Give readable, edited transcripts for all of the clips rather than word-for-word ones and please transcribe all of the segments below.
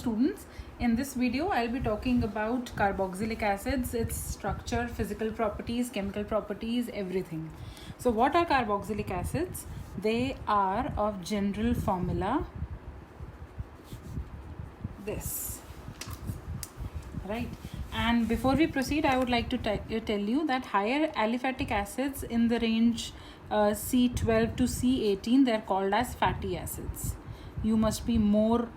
students. In this video I'll be talking about carboxylic acids, its structure, physical properties, chemical properties, everything. So what are carboxylic acids? They are of general formula this, right? And before we proceed, I would like to tell you that higher aliphatic acids in the range C12 to C18, they are called as fatty acids. You must be more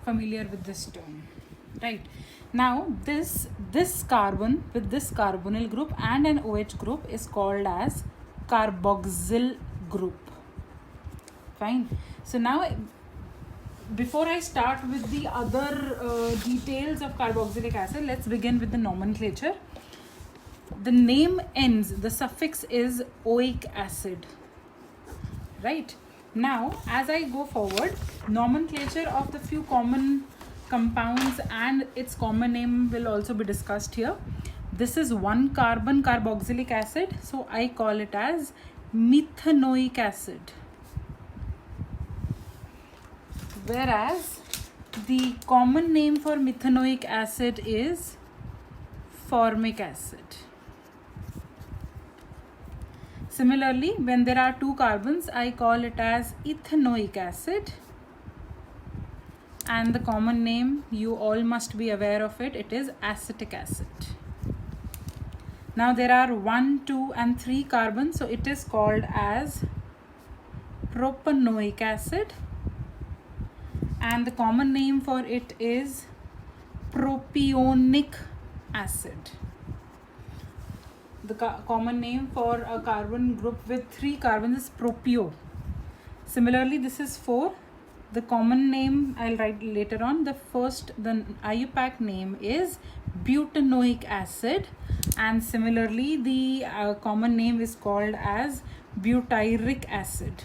familiar with this term, right? Now this carbon with this carbonyl group and an OH group is called as carboxyl group. Fine. So now, before I start with the other details of carboxylic acid, let's begin with the nomenclature. The name ends, the suffix is oic acid, right? Now, as I go forward, nomenclature of the few common compounds and its common name will also be discussed here. This is one carbon carboxylic acid, so I call it as methanoic acid. Whereas the common name for methanoic acid is formic acid. Similarly, when there are two carbons, I call it as ethanoic acid. And the common name, you all must be aware of it, it is acetic acid. Now there are 1, 2 and 3 carbons, so it is called as propanoic acid. And the common name for it is propionic acid. The common name for a carbon group with 3 carbons is propio. Similarly, this is 4. The common name I'll write later on. The IUPAC name is butanoic acid, and similarly the common name is called as butyric acid.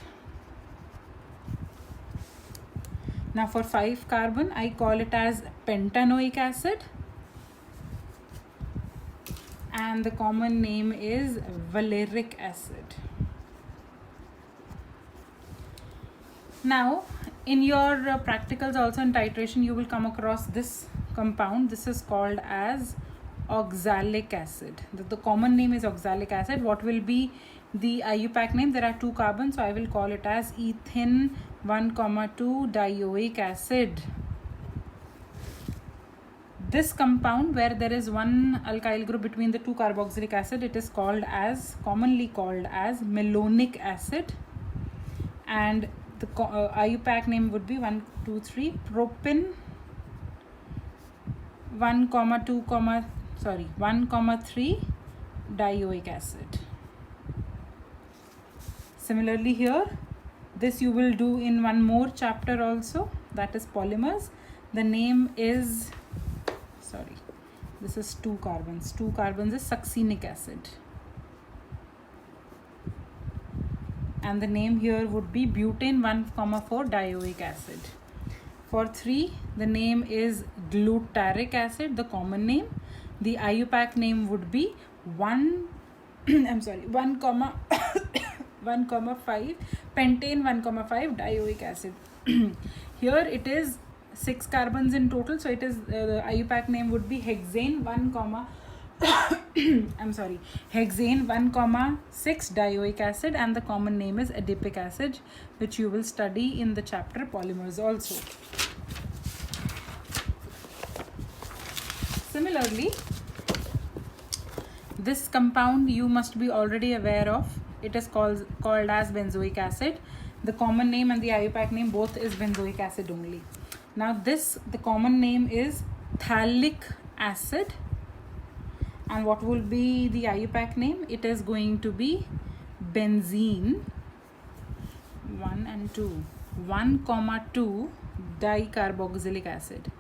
Now for 5 carbon, I call it as pentanoic acid, and the common name is valeric acid. Now in your practicals also in titration, you will come across this compound. This is called as oxalic acid. The common name is oxalic acid. What will be the IUPAC name? There are 2 carbons, so I will call it as ethene 1,2 dioic acid. This compound, where there is one alkyl group between the 2 carboxylic acid, it is commonly called as malonic acid, and the IUPAC name would be 1, 2, 3 propene 1,3 dioic acid. Similarly here, this you will do in one more chapter also, that is polymers. The name is, this is 2 carbons. 2 carbons is succinic acid. And the name here would be butane 1,4 dioic acid. For 3, the name is glutaric acid, the common name. The IUPAC name would be 1, 1,5 pentane 1,5 dioic acid. Here it is 6 carbons in total, so it is the IUPAC name would be hexane 1,6 dioic acid, and the common name is adipic acid, which you will study in the chapter polymers also. Similarly, this compound you must be already aware of. It is called as benzoic acid. The common name and the IUPAC name both is benzoic acid only. Now the common name is phthalic acid, and what will be the IUPAC name? It is going to be benzene 1,2 dicarboxylic acid.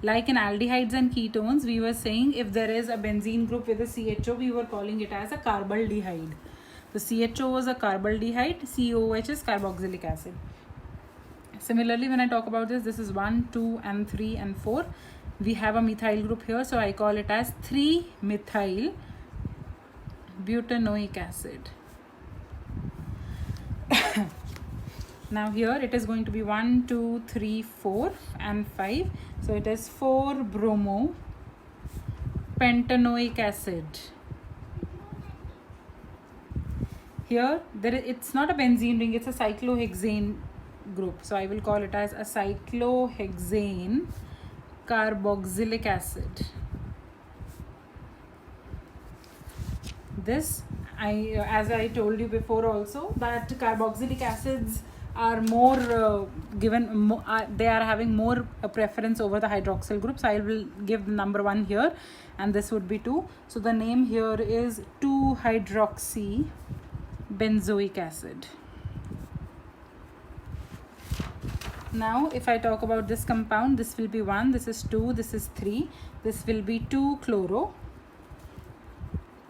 Like in aldehydes and ketones, we were saying if there is a benzene group with a CHO, we were calling it as a carbaldehyde. The CHO was a carbaldehyde, COOH is carboxylic acid. Similarly, when I talk about this is 1, 2 and 3 and 4. We have a methyl group here, so I call it as 3-methyl butanoic acid. Now here it is going to be 1, 2, 3, 4 and 5. So it is 4-bromo pentanoic acid. Here it's not a benzene ring, it's a cyclohexane group. So I will call it as a cyclohexane carboxylic acid. This, as I told you before also, that carboxylic acids are more they are having more preference over the hydroxyl group. So I will give number 1 here, and this would be 2. So the name here is 2-hydroxy benzoic acid. Now if I talk about this compound, this will be 1, this is 2, this is 3, this will be 2-chloro,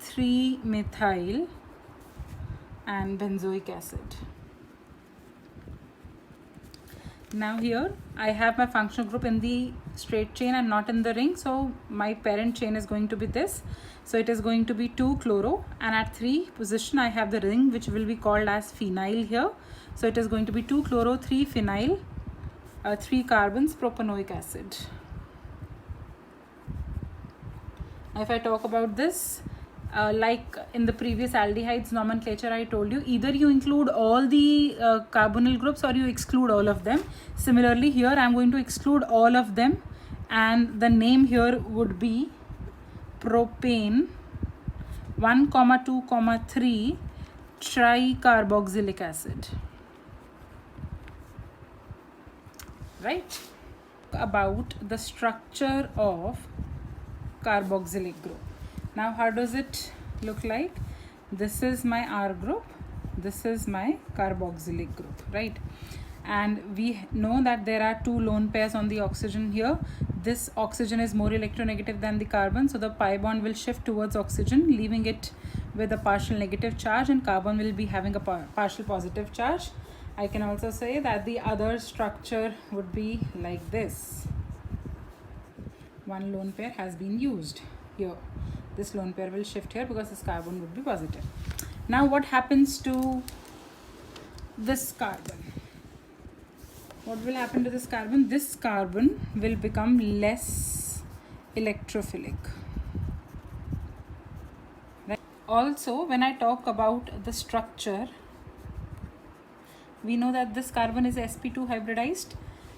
3-methyl and benzoic acid. Now here I have my functional group in the straight chain and not in the ring, so my parent chain is going to be this. So it is going to be 2-chloro, and at 3 position I have the ring which will be called as phenyl here. So it is going to be 2-chloro, 3-phenyl, 3 carbons propanoic acid. Now if I talk about this, like in the previous aldehydes nomenclature I told you, either you include all the carbonyl groups or you exclude all of them. Similarly here I am going to exclude all of them, and the name here would be propane 1, 2, 3 tricarboxylic acid. Right? About the structure of carboxylic group. Now how does it look like? This is my R group, this is my carboxylic group, right? And we know that there are 2 lone pairs on the oxygen here. This oxygen is more electronegative than the carbon, so the pi bond will shift towards oxygen, leaving it with a partial negative charge, and carbon will be having a partial positive charge. I can also say that the other structure would be like this. 1 lone pair has been used here. This lone pair will shift here because this carbon would be positive. Now what happens to this carbon? What will happen to this carbon? This carbon will become less electrophilic. Right? Also, when I talk about the structure, we know that this carbon is sp2 hybridized.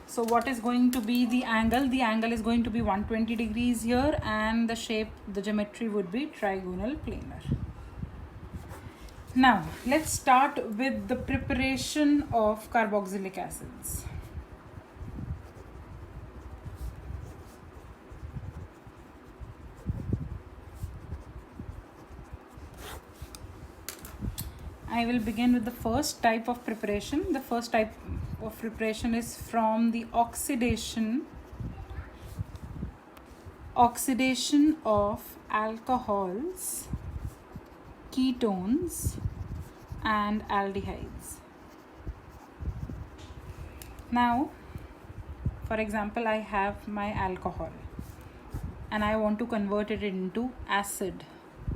So what is going to be the angle? The angle is going to be 120 degrees here, and the shape, the geometry would be trigonal planar. Now let's start with the preparation of carboxylic acids. I will begin with the first type of preparation. The first type of preparation is from the oxidation of alcohols, ketones and aldehydes. Now, for example, I have my alcohol and I want to convert it into acid,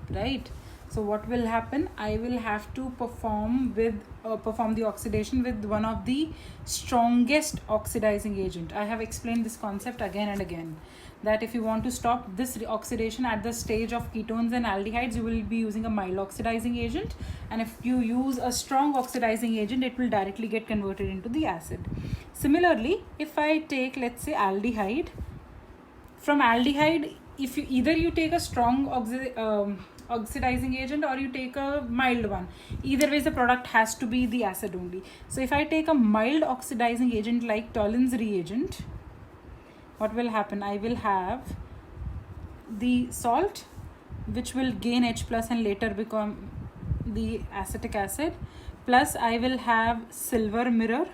right? So what will happen? I will have to perform the oxidation with one of the strongest oxidizing agent. I have explained this concept again and again, that if you want to stop this oxidation at the stage of ketones and aldehydes, you will be using a mild oxidizing agent, and if you use a strong oxidizing agent, it will directly get converted into the acid. Similarly, if I take, let's say, aldehyde, from aldehyde, if you either take a strong oxidizing agent or you take a mild one, either ways the product has to be the acid only. So if I take a mild oxidizing agent like Tollens reagent, what will happen? I will have the salt which will gain H plus and later become the acetic acid, plus I will have silver mirror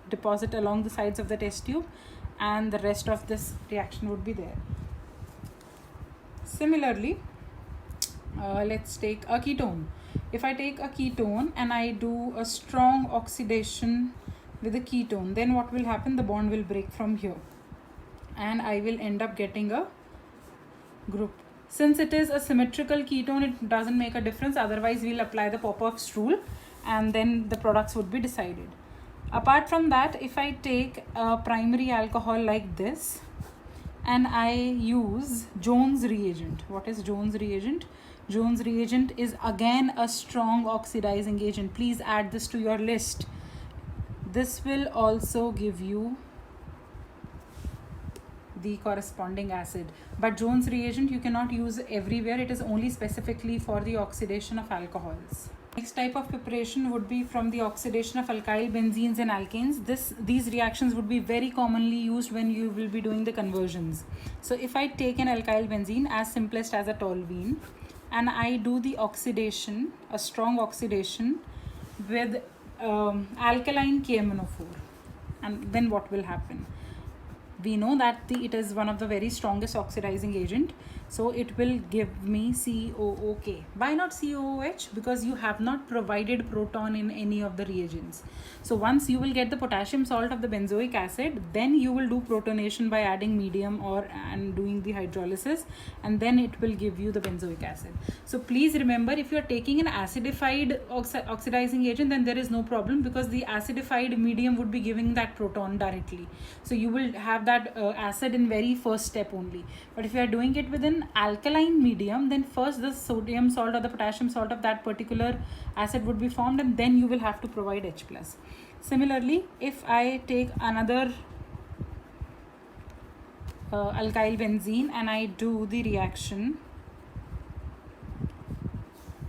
deposit along the sides of the test tube, and the rest of this reaction would be there. Similarly, let's take a ketone. If I take a ketone and I do a strong oxidation with a ketone, then what will happen? The bond will break from here and I will end up getting a group. Since it is a symmetrical ketone, it doesn't make a difference. Otherwise, we'll apply the Popoff's rule and then the products would be decided. Apart from that, if I take a primary alcohol like this and I use Jones reagent. What is Jones reagent? Jones reagent is again a strong oxidizing agent. Please add this to your list. This will also give you the corresponding acid, but Jones reagent you cannot use everywhere. It is only specifically for the oxidation of alcohols. Next type of preparation would be from the oxidation of alkyl benzenes and alkanes. These reactions would be very commonly used when you will be doing the conversions. So if I take an alkyl benzene as simplest as a toluene and I do the oxidation, a strong oxidation with alkaline KMNO4, and then what will happen? We know that it is one of the very strongest oxidizing agent, so it will give me COOK. Why not COOH? Because you have not provided proton in any of the reagents. So once you will get the potassium salt of the benzoic acid, then you will do protonation by adding medium and doing the hydrolysis, and then it will give you the benzoic acid. So please remember, if you are taking an acidified oxidizing agent, then there is no problem, because the acidified medium would be giving that proton directly. So you will have that acid in very first step only. But if you are doing it with an alkaline medium, then first the sodium salt or the potassium salt of that particular acid would be formed, and then you will have to provide H+. Similarly, if I take another alkyl benzene and I do the reaction,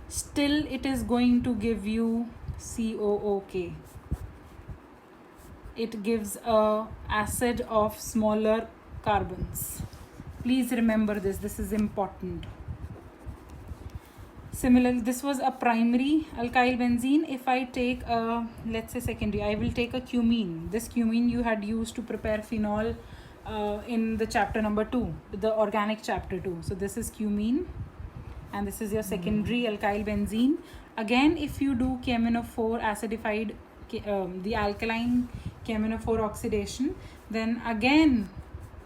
still it is going to give you COOK. It gives a acid of smaller carbons. Please remember this is important. Similarly, this was a primary alkyl benzene. If I take a, let's say secondary, I will take a cumene. This cumene you had used to prepare phenol in the chapter number 2, the organic chapter 2. So this is cumene, and this is your secondary alkyl benzene. Again, if you do KMNO4 acidified, the alkaline KMNO4 oxidation, then again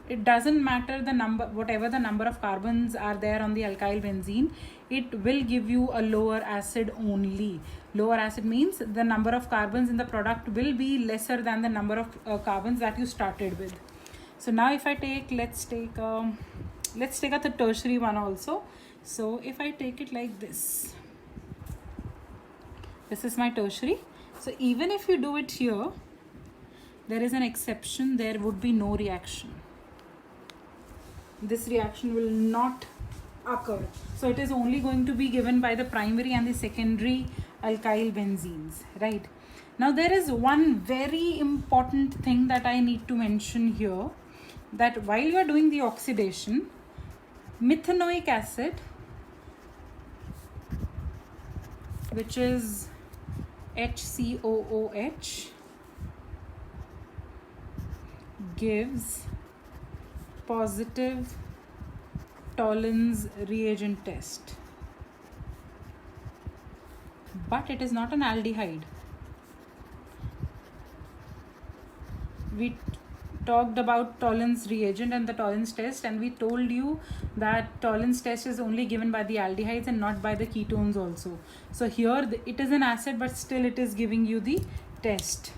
it doesn't matter the number, whatever the number of carbons are there on the alkyl benzene, it will give you a lower acid only. Lower acid means the number of carbons in the product will be lesser than the number of carbons that you started with. So now if I take, let's take a tertiary one also. So if I take it like this is my tertiary. So even if you do it here, there is an exception, there would be no reaction. This reaction will not occur. So it is only going to be given by the primary and the secondary alkyl benzenes, right? Now there is one very important thing that I need to mention here, that while you are doing the oxidation, methanoic acid, which is HCOOH, gives positive Tollens reagent test, but it is not an aldehyde. We talked about Tollens reagent and the Tollens test, and we told you that Tollens test is only given by the aldehydes and not by the ketones also. So here it is an acid, but still it is giving you the test.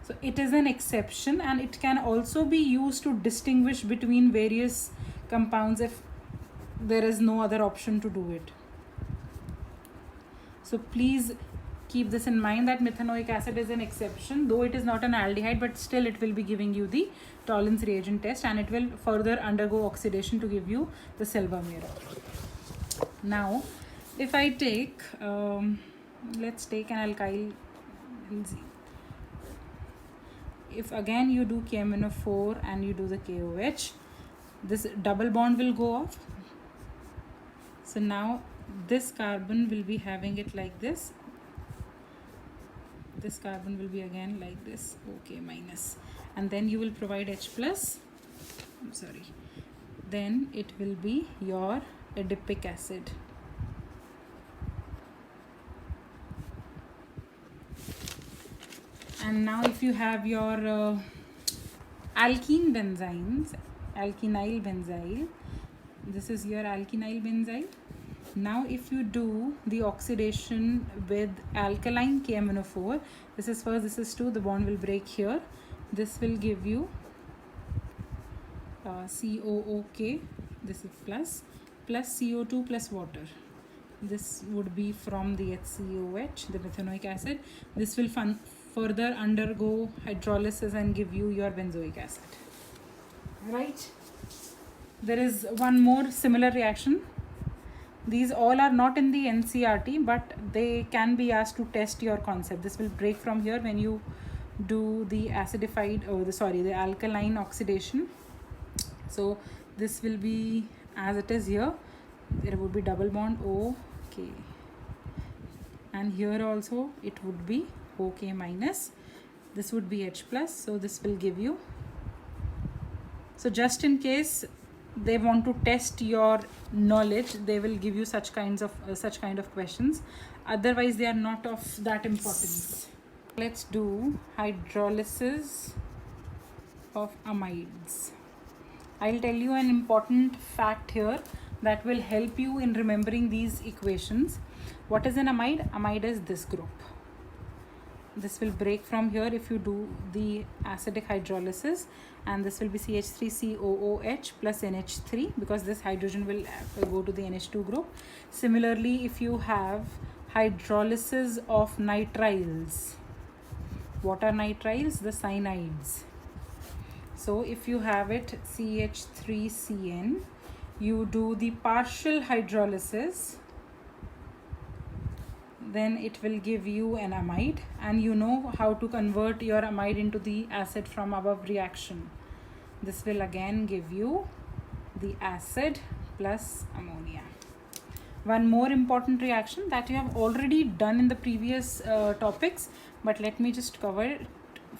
So it is an exception, and it can also be used to distinguish between various compounds if there is no other option to do it. So please keep this in mind, that methanoic acid is an exception, though it is not an aldehyde, but still it will be giving you the Tollens reagent test, and it will further undergo oxidation to give you the silver mirror. Now if I take let's take an alkyl benzene. If again you do KMNO4 and you do the KOH, this double bond will go off. So now this carbon will be having it like this. This carbon will be again like this, OK minus, and then you will provide H+. Then it will be your adipic acid. And now if you have your alkene benzynes, alkenyl benzyl, this is your alkenyl benzyl. Now if you do the oxidation with alkaline KMNO4, this is first, this is 2, the bond will break here. This will give you COOK, this is plus CO2 plus water. This would be from the HCOH, the methanoic acid. This will further undergo hydrolysis and give you your benzoic acid. Right? There is one more similar reaction. These all are not in the NCRT, but they can be asked to test your concept. This will break from here when you do the acidified, the alkaline oxidation. So this will be as it is here. There would be double bond OK, and here also it would be OK minus. This would be H plus. So this will give you. So just in case they want to test your knowledge, they will give you such kind of questions. Otherwise they are not of that importance. Let's do hydrolysis of amides. I'll tell you an important fact here that will help you in remembering these equations. What is an amide? Amide is this group. This will break from here if you do the acidic hydrolysis, and this will be CH3COOH plus NH3, because this hydrogen will go to the NH2 group. Similarly, if you have hydrolysis of nitriles, what are nitriles? The cyanides. So if you have it CH3CN, you do the partial hydrolysis, then it will give you an amide, and you know how to convert your amide into the acid from above reaction. This will again give you the acid plus ammonia. One more important reaction that you have already done in the previous topics, but let me just cover it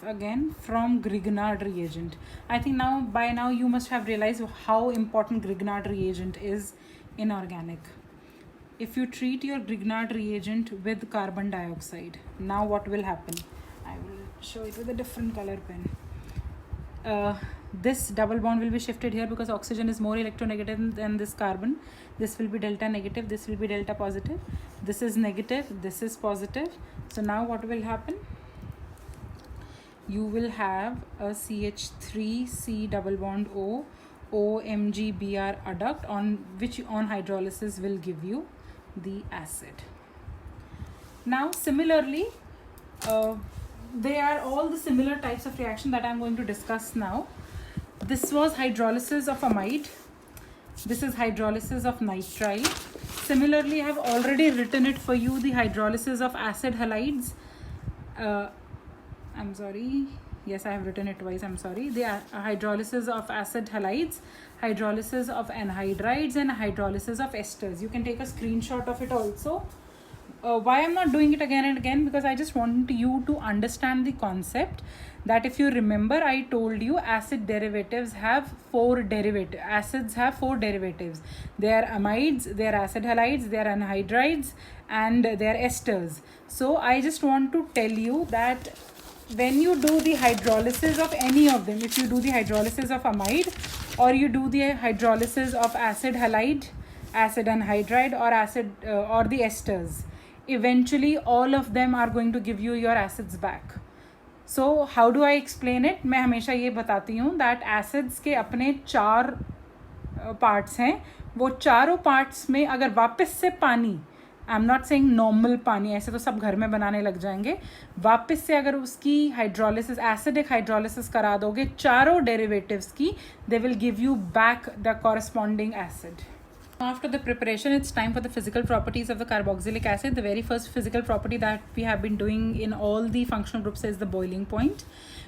again, from Grignard reagent. I think by now you must have realized how important Grignard reagent is in organic. If you treat your Grignard reagent with carbon dioxide, now what will happen? I will show it with a different color pen. This double bond will be shifted here because oxygen is more electronegative than this carbon. This will be delta negative, this will be delta positive. This is negative, this is positive. So now what will happen? You will have a CH3C double bond O OMGBr adduct, on which on hydrolysis will give you the acid. Now similarly, they are all the similar types of reaction that I am going to discuss now. This was hydrolysis of amide. This is hydrolysis of nitrile. Similarly, I have already written it for you, the hydrolysis of acid halides. I'm sorry. Yes, I have written it twice. I'm sorry. The hydrolysis of acid halides, hydrolysis of anhydrides, and hydrolysis of esters. You can take a screenshot of it also. Why I'm not doing it again and again? Because I just want you to understand the concept that if you remember, I told you acid derivatives have four derivatives. Acids have four derivatives. They are amides, they are acid halides, they are anhydrides, and they are esters. So I just want to tell you that when you do the hydrolysis of any of them, if you do the hydrolysis of amide, or you do the hydrolysis of acid halide, acid anhydride, or acid or the esters, eventually all of them are going to give you your acids back. So how do I explain it? मैं हमेशा ये बताती हूँ that acids के अपने 4 parts हैं. वो चारों parts में अगर वापस से पानी, I am not saying normal पानी, ऐसे तो सब घर में बनाने लग जाएंगे, वापस से अगर उसकी हाइड्रोलिसिस, एसिडिक हाइड्रोलिसिस करा दोगे चारों डेरिवेटिव्स की, they will give you back the corresponding acid. After the preparation, it's time for the physical properties of the carboxylic acid. The very first physical property that we have been doing in all the functional groups is the boiling point.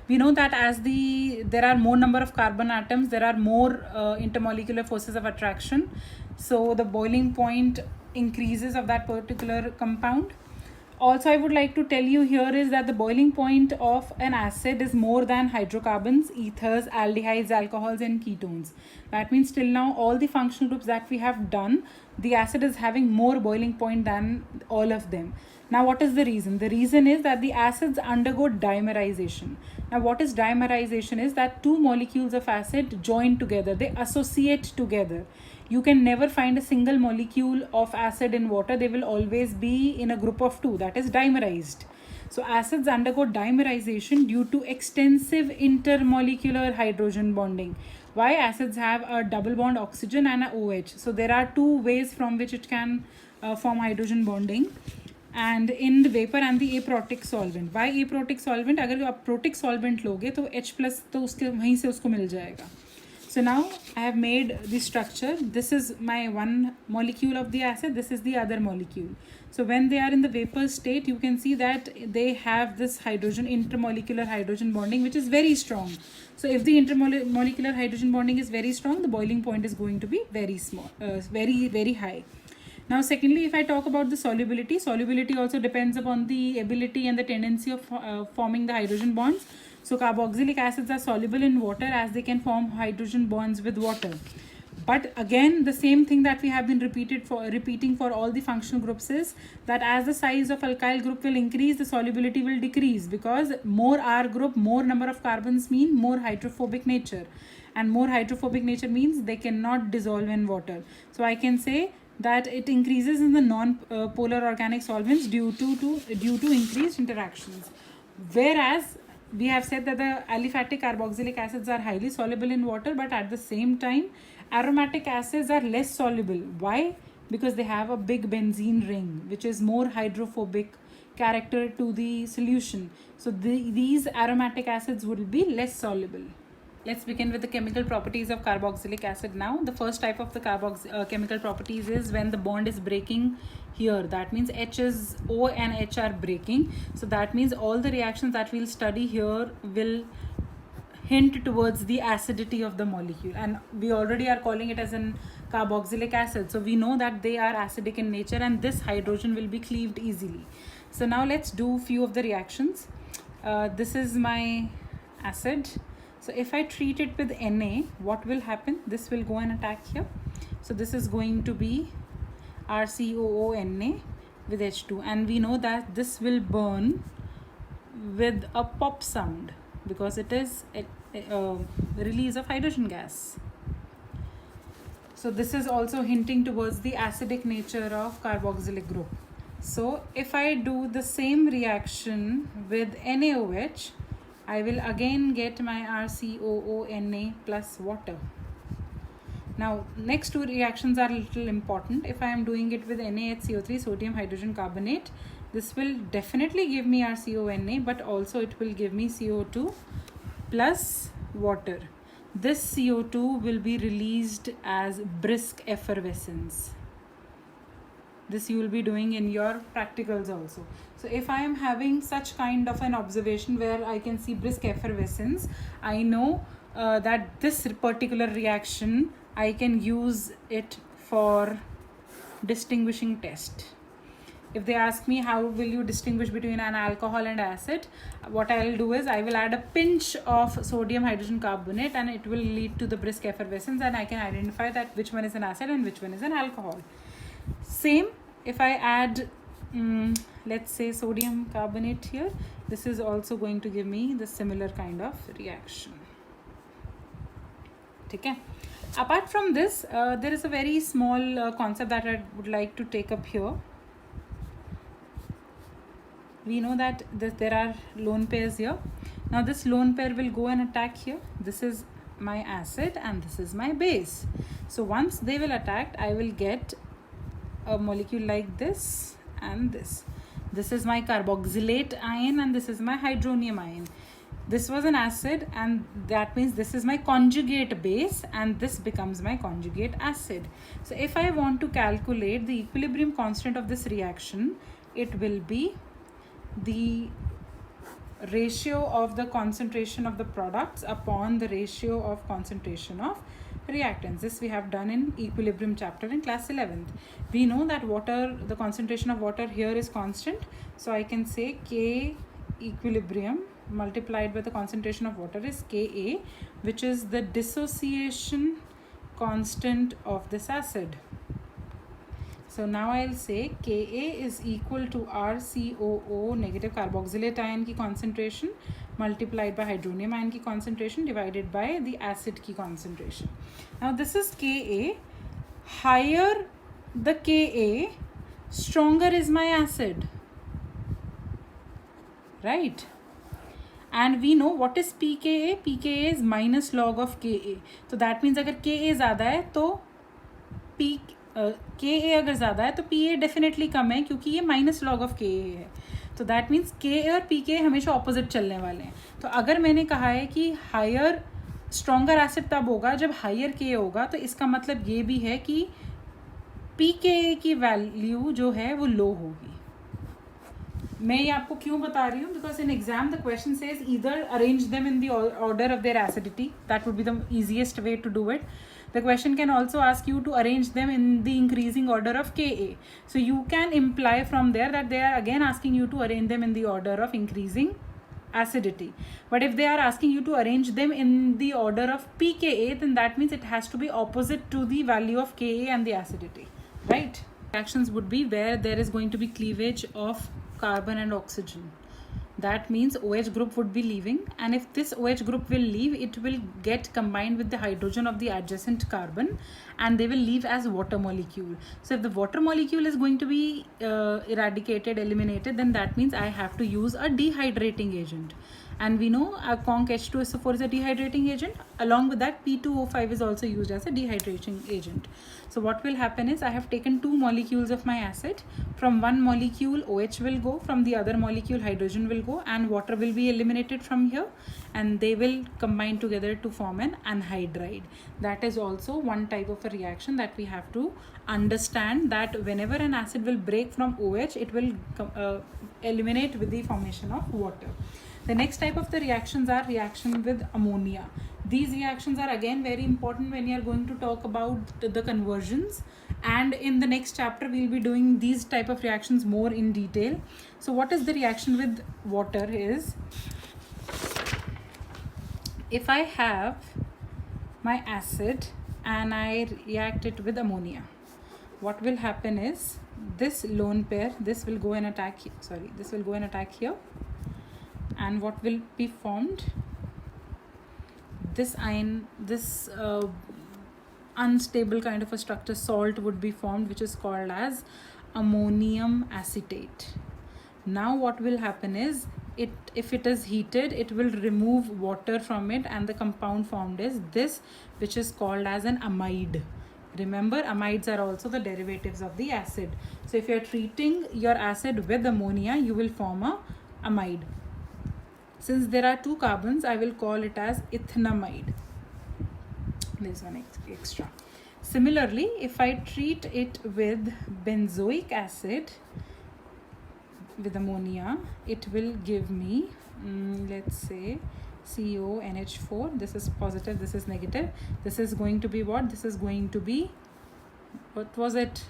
We know that as there are more number of carbon atoms, there are more intermolecular forces of attraction. So the boiling point increases of that particular compound. Also, I would like to tell you here is that the boiling point of an acid is more than hydrocarbons, ethers, aldehydes, alcohols, and ketones. That means till now all the functional groups that we have done, the acid is having more boiling point than all of them. Now what is the reason? The reason is that the acids undergo dimerization. Now what is dimerization is that two molecules of acid join together, they associate together. You can never find a single molecule of acid in water, they will always be in a group of two, that is dimerized. So acids undergo dimerization due to extensive intermolecular hydrogen bonding. Why? Acids have a double bond oxygen and a OH. So there are two ways from which it can form hydrogen bonding. And in the vapor and the aprotic solvent. Why aprotic solvent? अगर आप protic solvent लोगे तो H plus तो उसके वहीं से उसको मिल जाएगा. So now I have made the structure. This is my one molecule of the acid. This is the other molecule. So when they are in the vapor state, you can see that they have this hydrogen, intermolecular hydrogen bonding, which is very strong. So if the intermolecular hydrogen bonding is very strong, the boiling point is going to be very small, very high. Now secondly, if I talk about the solubility, solubility also depends upon the ability and the tendency of forming the hydrogen bonds. So carboxylic acids are soluble in water as they can form hydrogen bonds with water. But again, the same thing that we have been repeating for all the functional groups is that as the size of alkyl group will increase, the solubility will decrease, because more R group, more number of carbons mean more hydrophobic nature, and more hydrophobic nature means they cannot dissolve in water. So I can say that it increases in the non-polar organic solvents due to increased interactions. Whereas we have said that the aliphatic carboxylic acids are highly soluble in water, but at the same time aromatic acids are less soluble. Why? Because they have a big benzene ring, which is more hydrophobic character to the solution. So these aromatic acids will be less soluble. Let's begin with the chemical properties of carboxylic acid now. The first type of the chemical properties is when the bond is breaking here. That means O and H are breaking. So that means all the reactions that we'll study here will hint towards the acidity of the molecule. And we already are calling it as an carboxylic acid. So we know that they are acidic in nature, and this hydrogen will be cleaved easily. So now let's do few of the reactions. This is my acid. So if I treat it with Na, what will happen? This will go and attack here. So this is going to be RCOONA with H2, and we know that this will burn with a pop sound because it is a release of hydrogen gas. So this is also hinting towards the acidic nature of carboxylic group. So if I do the same reaction with NaOH, I will again get my RCOONA plus water. Now next two reactions are a little important. If I am doing it with NaHCO3, sodium hydrogen carbonate, this will definitely give me RCONA, but also it will give me CO2 plus water. This CO2 will be released as brisk effervescence. This you will be doing in your practicals also. So if I am having such kind of an observation where I can see brisk effervescence, I know that this particular reaction I can use it for distinguishing test. If they ask me how will you distinguish between an alcohol and acid, what I will do is I will add a pinch of sodium hydrogen carbonate, and it will lead to the brisk effervescence, and I can identify that which one is an acid and which one is an alcohol. Same if I add let's say sodium carbonate here, this is also going to give me the similar kind of reaction. Okay. Apart from this, there is a very small concept that I would like to take up here. We know that there are lone pairs here. Now this lone pair will go and attack here. This is my acid and this is my base. So once they will attack, I will get a molecule like this and this. This is my carboxylate ion and this is my hydronium ion. This was an acid, and that means this is my conjugate base, and this becomes my conjugate acid. So if I want to calculate the equilibrium constant of this reaction, it will be the ratio of the concentration of the products upon the ratio of concentration of reactants. This we have done in equilibrium chapter in class 11th. We know that water, the concentration of water here is constant, so I can say K equilibrium multiplied by the concentration of water is Ka, which is the dissociation constant of this acid. So now I'll say Ka is equal to RCOO negative carboxylate ion की concentration multiplied by hydronium ion ki concentration divided by the acid ki concentration. Now this is Ka. Higher the Ka, stronger is my acid, right? And we know what is pKa. pKa is minus log of Ka. So that means अगर Ka ज़्यादा है तो Ka अगर ज़्यादा है तो Pa definitely come है, क्योंकि ये माइनस लॉग ऑफ Ka है. तो दैट मीन्स Ka और Pk हमेशा ऑपोजिट चलने वाले हैं. तो अगर मैंने कहा है कि हायर स्ट्रॉन्गर एसिड तब होगा जब हायर Ka होगा, तो इसका मतलब ये भी है कि Pka की वैल्यू जो है वो लो होगी. मैं ये आपको क्यों बता रही हूँ? Because in exam the question says either arrange them in the order of their acidity. That would be the easiest way to do it. The question can also ask you to arrange them in the increasing order of Ka. So you can imply from there that they are again asking you to arrange them in the order of increasing acidity. But if they are asking you to arrange them in the order of pKa, then that means it has to be opposite to the value of Ka and the acidity, right? Reactions would be where there is going to be cleavage of carbon and oxygen. That means OH group would be leaving, and if this OH group will leave, it will get combined with the hydrogen of the adjacent carbon, and they will leave as water molecule. So if the water molecule is going to be eradicated, eliminated, then that means I have to use a dehydrating agent. And we know conc H2SO4 is a dehydrating agent. Along with that, P2O5 is also used as a dehydrating agent. So what will happen is I have taken two molecules of my acid. From one molecule OH will go, from the other molecule hydrogen will go, and water will be eliminated from here, and they will combine together to form an anhydride. That is also one type of a reaction that we have to understand, that whenever an acid will break from OH, it will eliminate with the formation of water. The next type of the reactions are reaction with ammonia. These reactions are again very important when you are going to talk about the conversions, and in the next chapter we will be doing these type of reactions more in detail. So what is the reaction with water is, if I have my acid and I react it with ammonia, what will happen is this lone pair, this will go and attack, this will go and attack here. And what will be formed? This ion, this unstable kind of a structure, salt, would be formed, which is called as ammonium acetate. Now what will happen is, if it is heated, it will remove water from it, and the compound formed is this, which is called as an amide. Remember, amides are also the derivatives of the acid. So if you are treating your acid with ammonia, you will form a amide. Since there are two carbons, I will call it as ethanamide. There's one extra. Similarly, if I treat it with benzoic acid with ammonia, it will give me, let's say, CONH4. This is positive, this is negative. This is going to be what? This is going to be, what was it?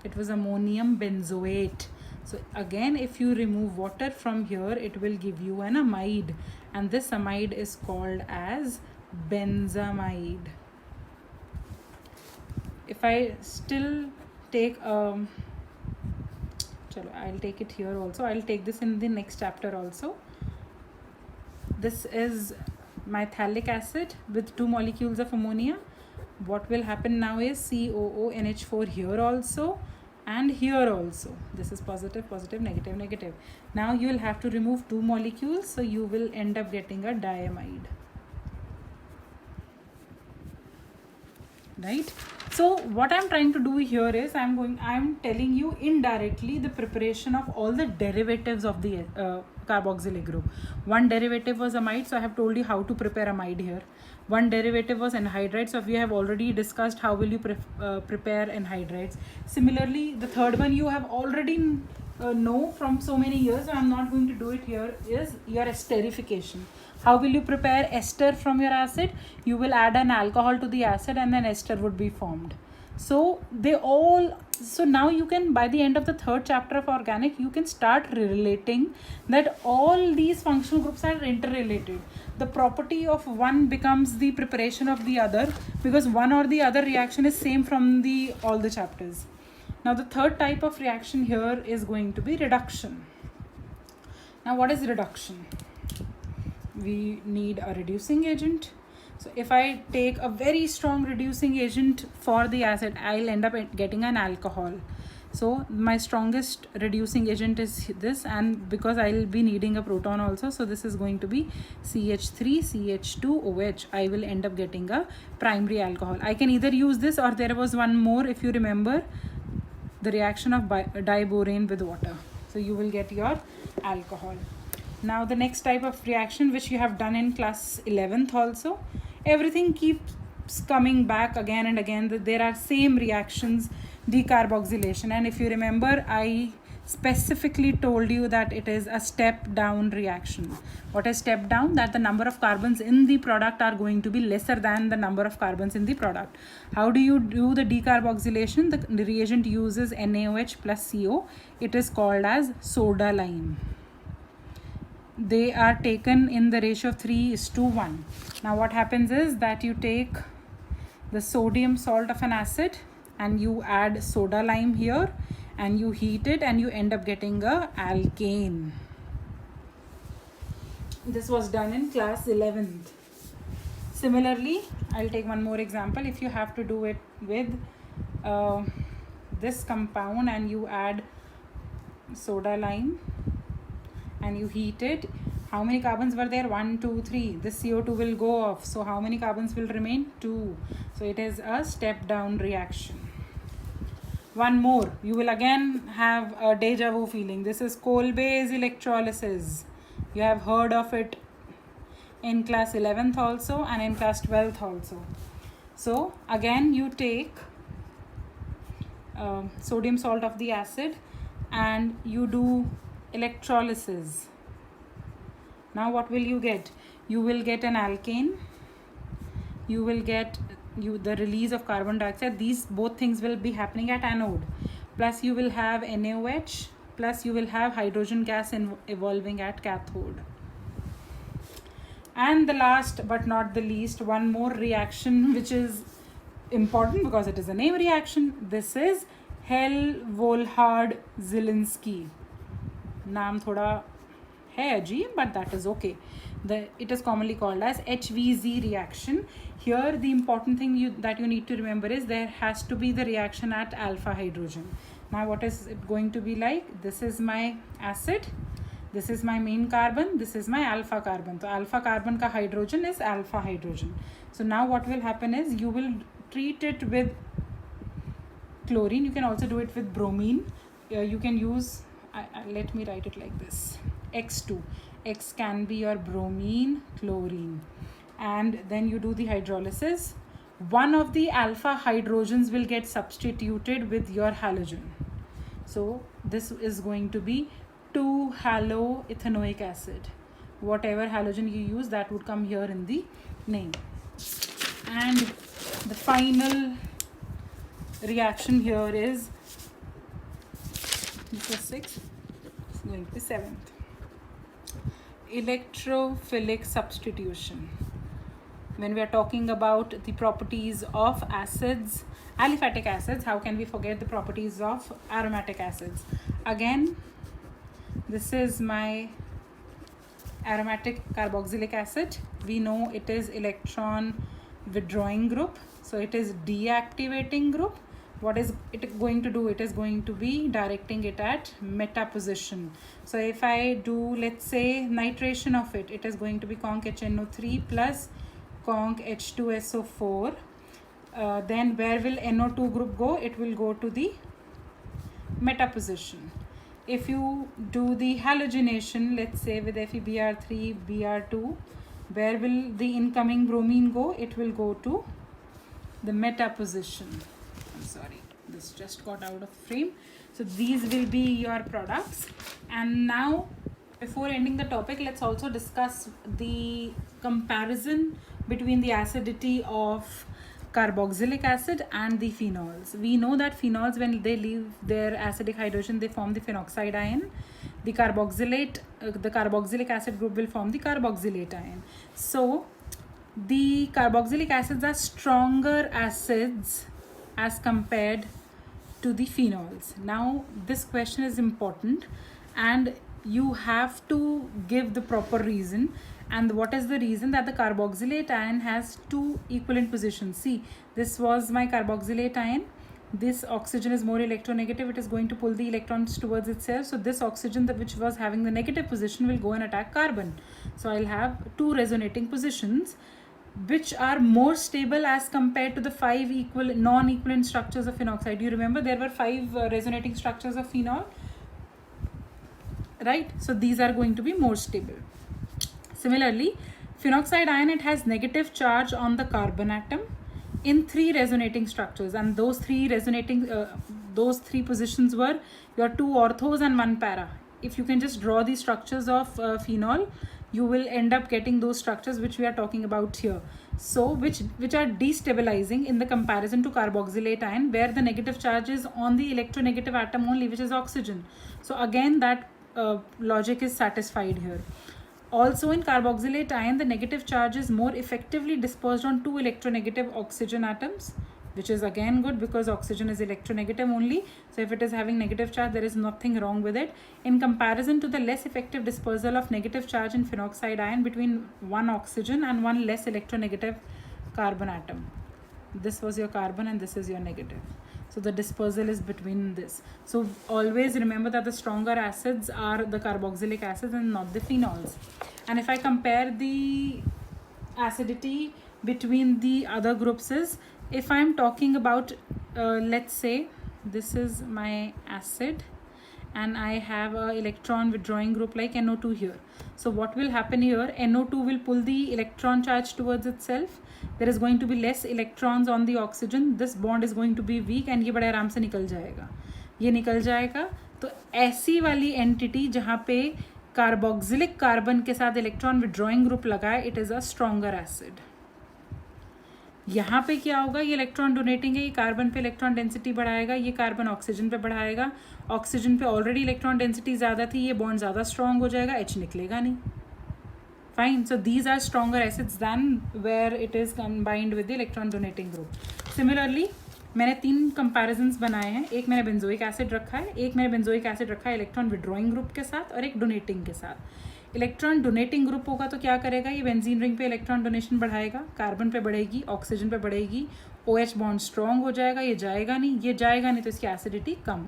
It was ammonium benzoate. So again, if you remove water from here, it will give you an amide, and this amide is called as benzamide. If I still take I'll take it here also. I'll take this in the next chapter also. This is methylic acid with two molecules of ammonia. What will happen now is COONH4 here also, and here also. This is positive, positive, negative, negative. Now you will have to remove two molecules, so you will end up getting a diamide, right? So what I'm trying to do here is I'm telling you indirectly the preparation of all the derivatives of the carboxylic group. One derivative was amide, so I have told you how to prepare amide here. One derivative was anhydride, so we have already discussed how will you prepare anhydrides. Similarly, the third one you have already know from so many years, so I'm not going to do it here, is your esterification. How will you prepare ester from your acid? You will add an alcohol to the acid, and then ester would be formed. So now you can, by the end of the third chapter of organic, you can start relating that all these functional groups are interrelated. The property of one becomes the preparation of the other, because one or the other reaction is same from all the chapters. Now the third type of reaction here is going to be reduction. Now what is reduction? we need a reducing agent. So if I take a very strong reducing agent for the acid, I'll end up getting an alcohol. So my strongest reducing agent is this, and because I'll be needing a proton also, so this is going to be CH3 CH2 OH. I will end up getting a primary alcohol. I can either use this, or there was one more, if you remember, the reaction of diborane with water. So you will get your alcohol. Now the next type of reaction, which you have done in class 11th also, everything keeps coming back again and again. There are same reactions, decarboxylation, and if you remember, I specifically told you that it is a step down reaction. What is step down? That the number of carbons in the product are going to be lesser than the number of carbons in the product. How do you do the decarboxylation? The reagent uses NaOH plus CO. It is called as soda lime. They are taken in the ratio of 3:1. Now what happens is that you take the sodium salt of an acid and you add soda lime here, and you heat it, and you end up getting a alkane. This was done in class 11th. Similarly, I'll take one more example. If you have to do it with this compound and you add soda lime and you heat it, how many carbons were there? 1, 2, 3. This CO2 will go off. So how many carbons will remain? 2. So it is a step down reaction. One more, you will again have a deja vu feeling. This is Kolbe's electrolysis. You have heard of it in class 11th also and in class 12th also. So again you take sodium salt of the acid and you do electrolysis. Now what will you get? You will get an alkane. You will get the release of carbon dioxide. These both things will be happening at anode. Plus you will have NaOH. Plus you will have hydrogen gas evolving at cathode. And the last but not the least, one more reaction which is important because it is a name reaction. This is Hell-Volhard-Zielinski. Naam thoda hai ajeeb, but that is okay. It is commonly called as HVZ reaction. Here the important thing that you need to remember is there has to be the reaction at alpha hydrogen. Now what is it going to be like? This is my acid, this is my main carbon, this is my alpha carbon. So alpha carbon ka hydrogen is alpha hydrogen. So now what will happen is you will treat it with chlorine. You can also do it with bromine. You can use, let me write it like this, X2. X can be your bromine, chlorine, and then you do the hydrolysis. One of the alpha hydrogens will get substituted with your halogen. So this is going to be 2-haloethanoic acid. Whatever halogen you use, that would come here in the name. And the final reaction here is, this was 6th, it's going to be 7th. Electrophilic substitution. When we are talking about the properties of acids, aliphatic acids, how can we forget the properties of aromatic acids? Again, this is my aromatic carboxylic acid. We know it is electron withdrawing group, so it is deactivating group. What is it going to do? It is going to be directing it at meta position. So if I do, let's say, nitration of it, it is going to be conc HNO3 plus conc H2SO4. Then where will NO2 group go? It will go to the meta position. If you do the halogenation, let's say with FeBr3, Br2, where will the incoming bromine go? It will go to the meta position. I'm sorry, this just got out of frame. So these will be your products. And now, before ending the topic, let's also discuss the comparison between the acidity of carboxylic acid and the phenols. We know that phenols, when they leave their acidic hydrogen, they form the phenoxide ion. The carboxylic acid group will form the carboxylate ion. So the carboxylic acids are stronger acids as compared to the phenols. Now this question is important and you have to give the proper reason, And what is the reason? That the carboxylate ion has two equivalent positions. See, this was my carboxylate ion. This oxygen is more electronegative. It is going to pull the electrons towards itself. So this oxygen which was having the negative position will go and attack carbon. So I'll have two resonating positions which are more stable as compared to the 5 non-equivalent structures of phenoxide. You remember there were 5 resonating structures of phenol, right? So these are going to be more stable. Similarly, phenoxide ion, it has negative charge on the carbon atom in 3 resonating structures, and those 3 positions were your 2 orthos and 1 para. If you can just draw the structures of phenol, you will end up getting those structures which we are talking about here. So which are destabilizing in the comparison to carboxylate ion, where the negative charge is on the electronegative atom only, which is oxygen. So again, that logic is satisfied here. Also in carboxylate ion, the negative charge is more effectively dispersed on 2 electronegative oxygen atoms, which is again good because oxygen is electronegative only. So if it is having negative charge, there is nothing wrong with it, in comparison to the less effective dispersal of negative charge in phenoxide ion between 1 oxygen and 1 less electronegative carbon atom. This was your carbon and this is your negative. So the dispersal is between this. So always remember that the stronger acids are the carboxylic acids and not the phenols. And if I compare the acidity between the other groups is, if I'm talking about, let's say this is my acid and I have a electron withdrawing group like NO2 here. So what will happen here? NO2 will pull the electron charge towards itself. There is going to be less electrons on the oxygen. This bond is going to be weak and ये बड़े आराम से निकल जाएगा. ये निकल जाएगा. तो ऐसी वाली entity जहाँ पे कार्बोक्सिलिक कार्बन के साथ इलेक्ट्रॉन विड्रॉइंग ग्रुप लगा है, it is a stronger acid. यहाँ पे क्या होगा? ये इलेक्ट्रॉन डोनेटिंग है, ये कार्बन पे इलेक्ट्रॉन डेंसिटी बढ़ाएगा, ये कार्बन ऑक्सीजन पे बढ़ाएगा. ऑक्सीजन पे ऑलरेडी इलेक्ट्रॉन डेंसिटी ज़्यादा थी, ये बॉन्ड ज़्यादा स्ट्रॉन्ग हो जाएगा, H निकलेगा नहीं. Fine. So these are stronger acids than where it is combined with the electron donating group. Similarly, मैंने 3 comparisons बनाए हैं. एक मैंने बेंजोइक एसिड रखा है, एक मैंने बेंजोइक एसिड रखा है इलेक्ट्रॉन विड्रॉइंग ग्रुप के साथ, और एक डोनेटिंग के साथ. इलेक्ट्रॉन डोनेटिंग ग्रुप होगा तो क्या करेगा? ये बेंजीन रिंग पे इलेक्ट्रॉन डोनेशन बढ़ाएगा, कार्बन पे बढ़ेगी, ऑक्सीजन पे बढ़ेगी, OH बॉन्ड स्ट्रॉन्ग हो जाएगा, ये जाएगा नहीं, ये जाएगा नहीं, तो इसकी एसिडिटी कम.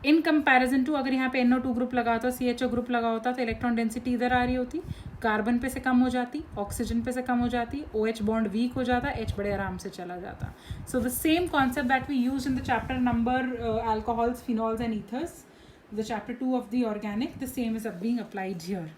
इन कंपैरिजन टू अगर यहाँ पे NO2 ग्रुप लगा होता, CHO ग्रुप लगा होता, तो इलेक्ट्रॉन डेंसिटी इधर आ रही होती, कार्बन पे से कम हो जाती, ऑक्सीजन पे से कम हो जाती, OH बॉन्ड वीक हो जाता, H बड़े आराम से चला जाता. So the same concept that we use in the chapter number alcohols, phenols and ethers, the chapter 2 of the organic, the same is being applied here.